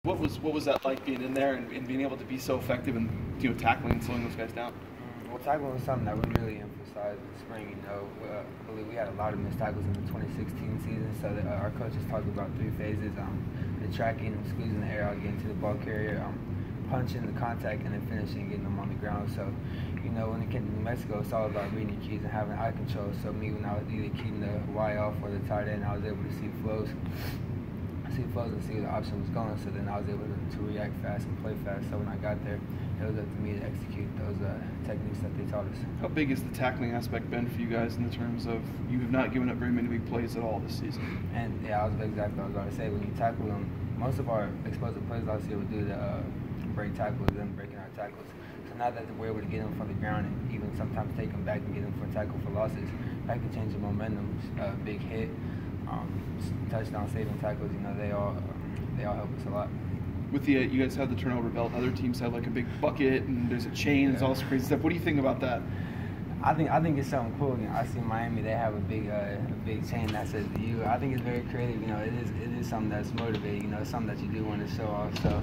What was that like being in there and being able to be so effective and tackling and slowing those guys down? Well, tackling was something that we really emphasized in spring. I believe we had a lot of missed tackles in the 2016 season, so our coaches talked about 3 phases: the tracking, squeezing the air out, getting to the ball carrier, punching the contact, and then finishing, getting them on the ground. So, when it came to New Mexico, it's all about reading your keys and having eye control. So when I was either keying the Y off or the tight end, I was able to see flows and see where the option was going. So then I was able to react fast and play fast. So when I got there, it was up to me to execute those techniques that they taught us. How big has the tackling aspect been for you guys in the terms of you have not given up very many big plays at all this season? And yeah, I was exactly what I was going to say. When you tackle them, most of our explosive plays last year would do the break tackles and breaking our tackles. So now that we're able to get them from the ground and even sometimes take them back and get them for tackle for losses, that can change the momentum. Big hit, touchdown, saving tackles. They all help us a lot. With you guys have the turnover belt. Other teams have like a big bucket and there's a chain. There's all this crazy stuff. What do you think about that? I think it's something cool. I see Miami; they have a big chain that says "you." I think it's very creative. It is something that's motivating. It's something that you do want to show off. So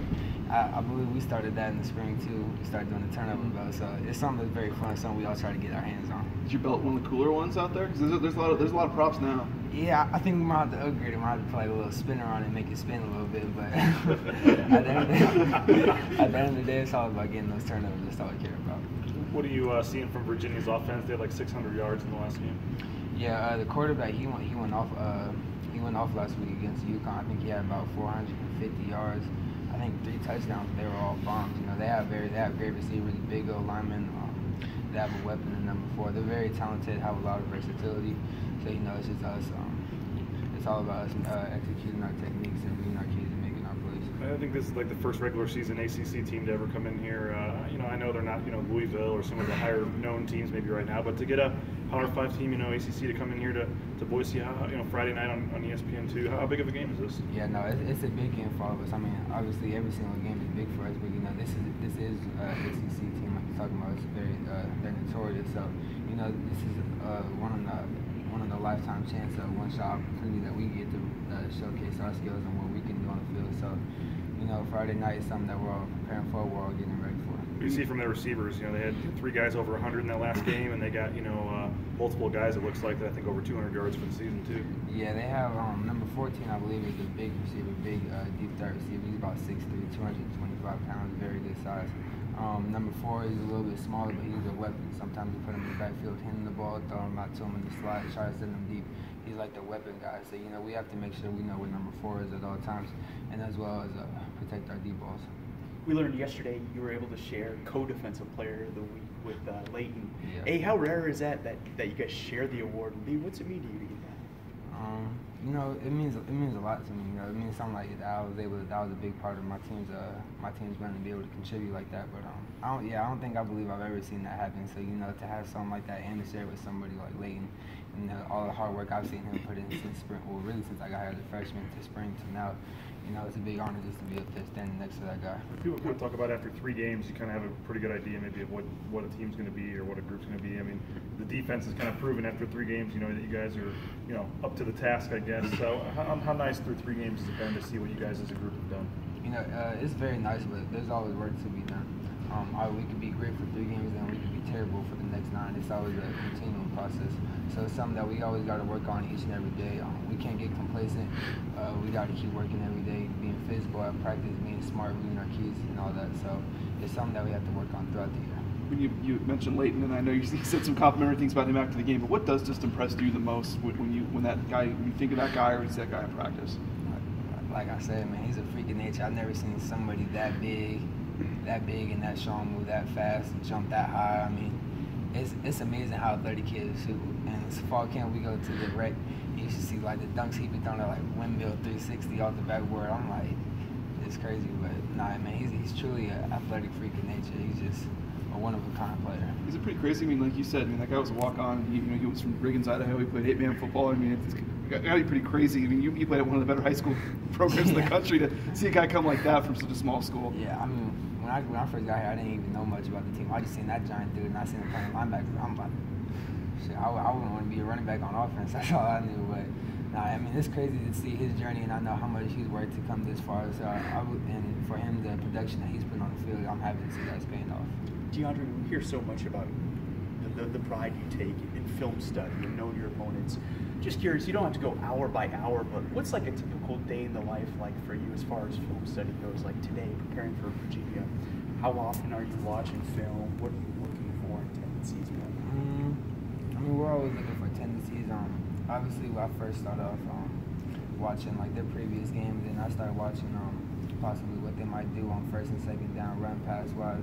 I believe we started that in the spring too. We started doing the turnover belt. So it's something that's very fun. Something we all try to get our hands on. Is your belt one of the cooler ones out there? Because there's a lot of props now. Yeah, I think we might have to upgrade it. We might have to put like a little spinner on it and make it spin a little bit. But at the end of the day, it's all about getting those turnovers. That's all I care about. What are you seeing from Virginia's offense? They had like 600 yards in the last game. Yeah, the quarterback he went off last week against UConn. I think he had about 450 yards. I think 3 touchdowns. They were all bombs. They have great receivers, big old linemen. They have a weapon in number 4. They're very talented, have a lot of versatility. So it's just us. It's all about us executing our techniques and reading our keys and making our plays. I think this is like the first regular season ACC team to ever come in here. I know they're not Louisville or some of the higher known teams maybe right now, but to get a Power 5 team, ACC to come in here to Boise, Friday night on ESPN2, how big of a game is this? Yeah, no, it's a big game for all of us. I mean, obviously every single game is big for us, but this is ACC team like you're talking about. It's very they're notorious, so this is one of the lifetime chance of one-shot opportunity that we get to showcase our skills and what we can do on the field. So Friday night is something that we're all preparing for. We're all getting ready for. You see from their receivers, they had 3 guys over 100 in that last game, and they got multiple guys. It looks like I think over 200 yards for the season too. Yeah, they have number 14, I believe, is a big receiver, deep threat receiver. He's about 6'3", 225 pounds, very good size. Number 4 is a little bit smaller, but he's a weapon. Sometimes you put him in the backfield, him the ball, throw him out to him in the slot, try to send him deep. He's like the weapon guy. So we have to make sure we know where number 4 is at all times, and as well as protect our deep balls. We learned yesterday you were able to share co-defensive player of the week with Leighton. Yeah. A, how rare is that you guys share the award? And B, what's it mean to you to get that? It means a lot to me. It means something like that was a big part of my team's run to be able to contribute like that. But I believe I've ever seen that happen. So to have something like that and to share with somebody like Leighton, and all the hard work I've seen him put in since spring, well really since I got here as a freshman to spring to now, it's a big honor just to be up there standing next to that guy. People kind of talk about after 3 games, you kind of have a pretty good idea maybe of what a team's going to be or what a group's going to be. I mean, the defense is kind of proven after 3 games, that you guys are, up to the task, I guess. So how nice through 3 games has it been to see what you guys as a group have done? It's very nice, but there's always work to be done. We could be great for 3 games, and we could be terrible for the next 9. It's always a continual process. So it's something that we always got to work on each and every day. We can't get complacent. We got to keep working every day, being physical at practice, being smart, reading our keys, and all that. So it's something that we have to work on throughout the year. When you mentioned Leighton, and I know you said some complimentary things about him after the game, but what does just impress you the most when you think of that guy or you see that guy in practice? Like I said, man, he's a freak of nature. I've never seen somebody that big and that strong, move that fast, jump that high. I mean, it's amazing how athletic he is too. And this fall camp, we go to the rec. You should see like the dunks he be throwing at like windmill 360 off the backboard. I'm like, it's crazy, but nah, man, he's truly an athletic freak of nature. He's just a one-of-a-kind player. He's a pretty crazy. I mean, like you said, that guy was a walk-on. He was from Riggins, Idaho. He played 8-man football. I mean, it's got to be pretty crazy. I mean, you played at one of the better high school programs in the country. To see a guy come like that from such a small school. Yeah, I mean, when I first got here, I didn't even know much about the team. I just seen that giant dude, and I seen him playing linebacker. I'm like, shit, I wouldn't want to be a running back on offense. That's all I knew. But nah, I mean, it's crazy to see his journey, and I know how much he's worked to come this far. So and production that he's putting on the field, I'm happy to see that's paying off. DeAndre, we hear so much about the pride you take in film study and knowing your opponents. Just curious, you don't have to go hour by hour, but what's like a typical day in the life like for you as far as film study goes? Like today, preparing for Virginia, how often are you watching film? What are you looking for in tendencies? I mean, we're always looking for tendencies. Obviously, when I first started off watching like their previous games, and I started watching possibly what they might do on first and second down, run pass wise,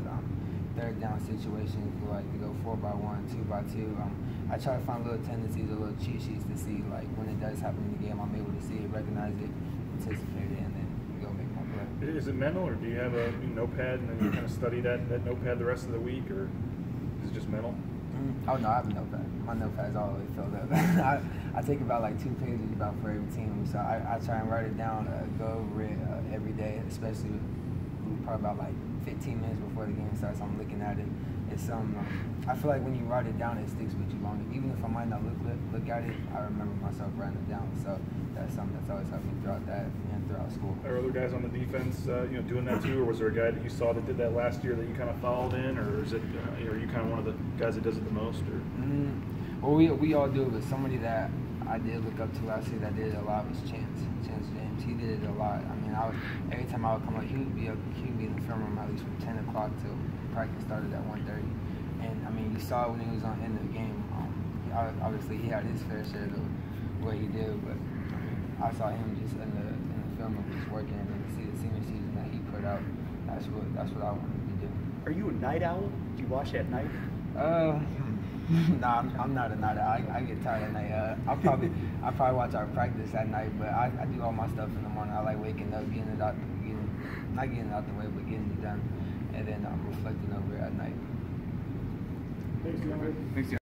third down situations, like to go 4x1, 2x2. I try to find little tendencies or little cheat sheets to see like when it does happen in the game, I'm able to see it, recognize it, anticipate it, and then go make my play. Is it mental, or do you have a notepad and then you kind of study that notepad the rest of the week, or is it just mental? Oh no, I have a notepad. My notepad's all the way filled up. I take about like 2 pages about for every team, so I try and write it down, go over it every day, especially probably about like 15 minutes before the game starts. I'm looking at it. It's I feel like when you write it down, it sticks with you longer. Even if I might not look at it, I remember myself writing it down. So that's something that's always helped me throughout that and throughout school. Are other guys on the defense, doing that too, or was there a guy that you saw that did that last year that you kind of followed in, or is it, are you kind of one of the guys that does it the most? Or? Well, we all do it, but somebody that I did look up to last year that did it a lot was Chance James. He did it a lot. I mean, every time I would come up, he would be in the film room at least from 10 o'clock till practice started at 1:30. And I mean, you saw when he was on in the game. Obviously, he had his fair share of what he did, but I mean, I saw him just in the film room just working, and to see the senior season that he put out. That's what I wanted to do. Are you a night owl? Do you watch at night? Nah, I'm not a night owl. I get tired at night. I'll probably watch our practice at night, but I do all my stuff in the morning. I like waking up, getting it out, not getting it out the way, but getting it done, and then reflecting over it at night. Thanks, DeAndre. Thanks,